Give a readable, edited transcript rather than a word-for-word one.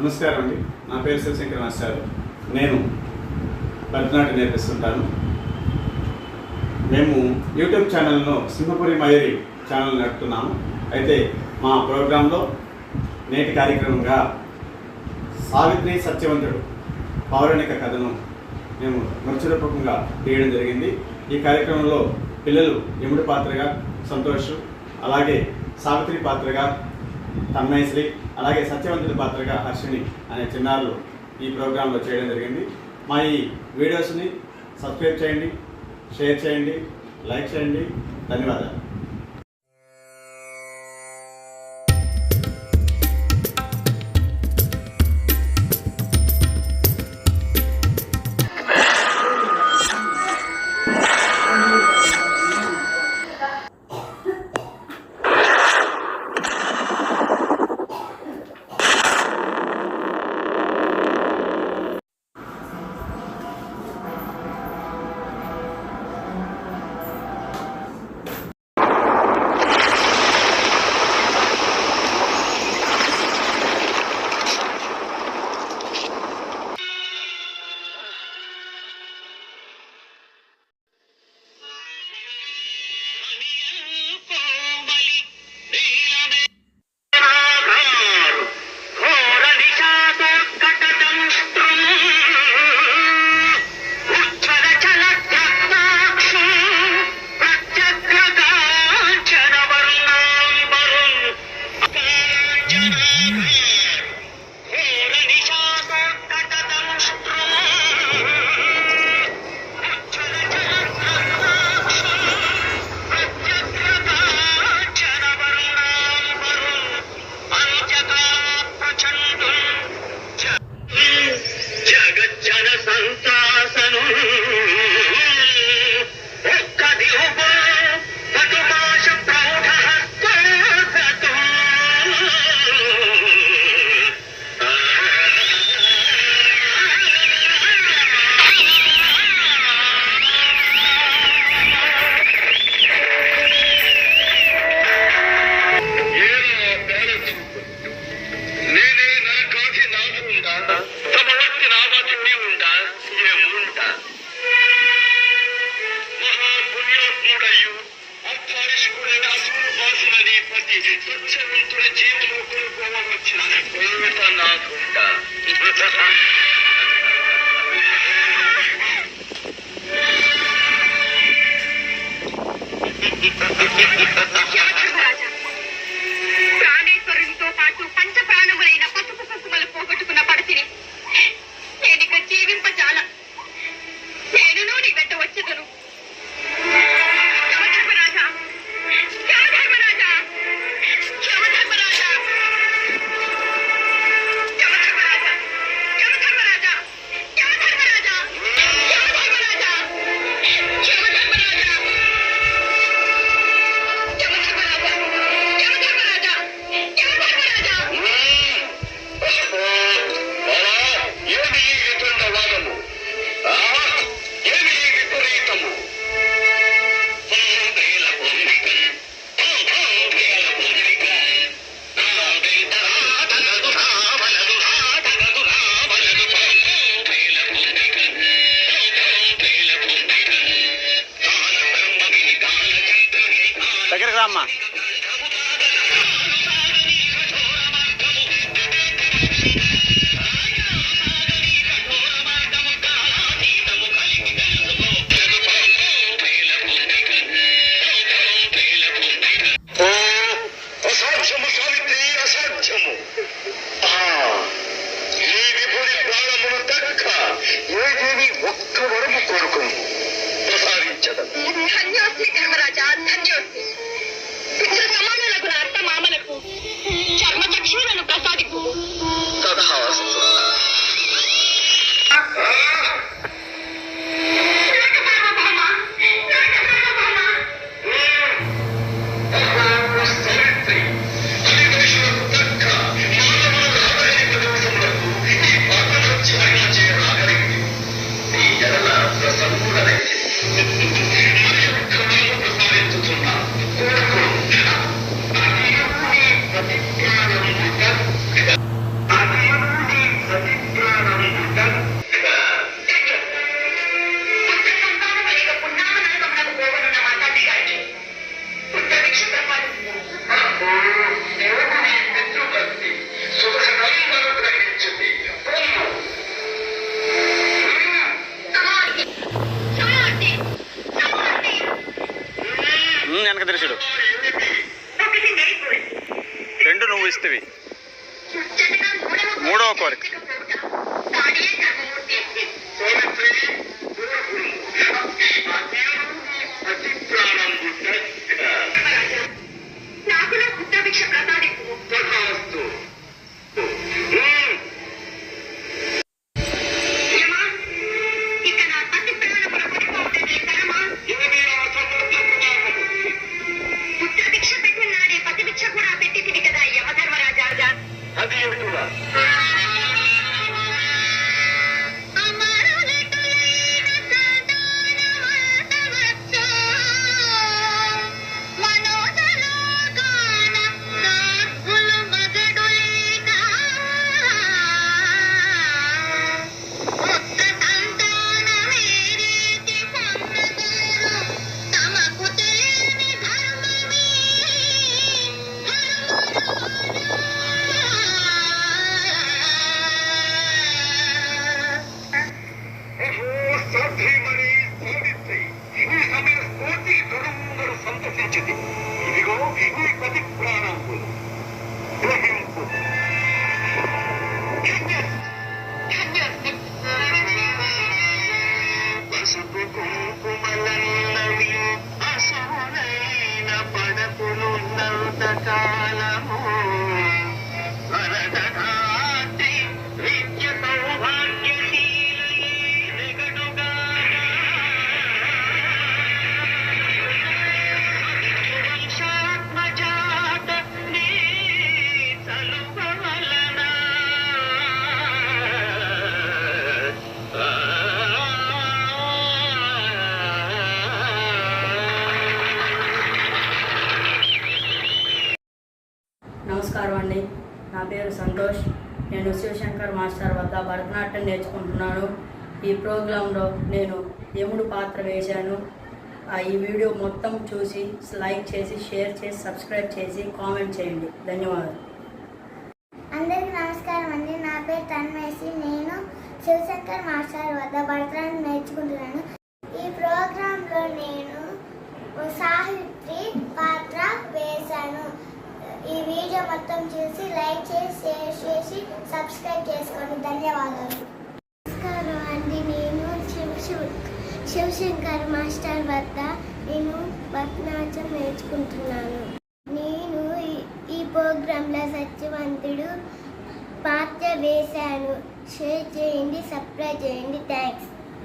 నమస్కారం అండి. నా పేరు శివశంకర మాస్టర్. నేను భరతనాట్యం నేర్పిస్తుంటాను. మేము యూట్యూబ్ ఛానల్ను సింహపురి మయూరి ఛానల్ నడుపుతున్నాము. అయితే మా ప్రోగ్రాంలో నేటి కార్యక్రమంగా సావిత్రి సత్యవంతుడు పౌరాణిక కథను మేము నృత్యరూపకంగా తీయడం జరిగింది. ఈ కార్యక్రమంలో పిల్లలు యముడి పాత్రగా సంతోష్, అలాగే సావిత్రి పాత్రగా తన్మయశ్రీ, అలాగే సత్యవంతుడి పాత్రగా హర్షిని అనే చిన్నారులు ఈ ప్రోగ్రాంలో చేయడం జరిగింది. మా ఈ వీడియోస్ని సబ్స్క్రైబ్ చేయండి, షేర్ చేయండి, లైక్ చేయండి. ధన్యవాదాలు. ప్రాణేశ్వరునితో పాటు పంచ ప్రాణములైన పసుపు కుంకుమలు పోగొట్టుకున్న పడతిని నేనిక జీవింపజాల. నేను నీ వెంట వచ్చేదను. యమధర్మరాజా, యమధర్మరాజా, యమధర్మరాజా, యమధర్మరాజా, యమధర్మరాజా, యమధర్మరాజా, యమధర్మరాజా, దగ్గరికి రామ్మా. అసాధ్యము సావిత్రి, అసాధ్యము. ఈ విభుడి ప్రాణమును దక్క ఏదేవి ఒక్క వరము కోరుకును ప్రసాదించదు. ధన్యోస్మి ధర్మరాజా, ధన్యోస్మి. కోరిక. తానే ధర్మమూర్తి. సావిత్రి, దూరపురు. అతి ప్రాణం గుడ్డ. నాకు నా పుత్రభిక్ష ప్రసాదింపు. తథాస్తు. యమా, ఇక నా పతి ప్రాణముల కొనిపోవుటది తరమా? ఏమి ఆ సమర్థ ప్రమాణము? పుత్రభిక్ష పెట్టిన నాడే పతిభిక్ష కూడా పెట్టింది కదా యమధర్మరాజా. అది ఎటులా? సాధ్యమని సావిత్రి, ఈ సమయ స్ఫూర్తికి తొడుందరు సంతసించింది. ఇదిగో ఈ పతి ప్రాణంబులు గ్రహింపు. పసుపు కుంకుమలన్నవి అసునైన పడకులున్నంత కాలము వరదధాత్రి విద్య సౌభాగ్యశీలై నిగడుగా వంశాత్మజాత నీ చలువ వలన నమస్కారం అండి. నా పేరు సంతోష్. నేను శివశంకర్ మాస్టర్ వద్ద భరతనాట్యం నేర్చుకుంటున్నాను. ఈ ప్రోగ్రాంలో నేను యముడు పాత్ర వేశాను. ఈ వీడియో మొత్తం చూసి లైక్ చేసి, షేర్ చేసి, సబ్స్క్రైబ్ చేసి, కామెంట్ చేయండి. ధన్యవాదాలు. అందరికీ నమస్కారం అండి. నా పేరు తన్మయసి. నేను శివశంకర్ మాస్టర్ వద్ద భరతనాట్యం నేర్చుకుంటున్నాను. ఈ ప్రోగ్రాంలో నేను సాహిత్రి పాత్ర వేశాను. ఈ వీడియో మొత్తం చూసి లైక్ చేసి, షేర్ చేసి, సబ్స్క్రైబ్ చేసుకోండి. ధన్యవాదాలు. నమస్కారం అండి. నేను శివశంకర్ మాస్టర్ వద్ద నేను భరతనాట్యం నేర్చుకుంటున్నాను. నేను ఈ ప్రోగ్రాంలో సత్యవంతుడు పాత్ర వేశాను. షేర్ చేయండి, సబ్స్క్రైబ్ చేయండి. థ్యాంక్స్.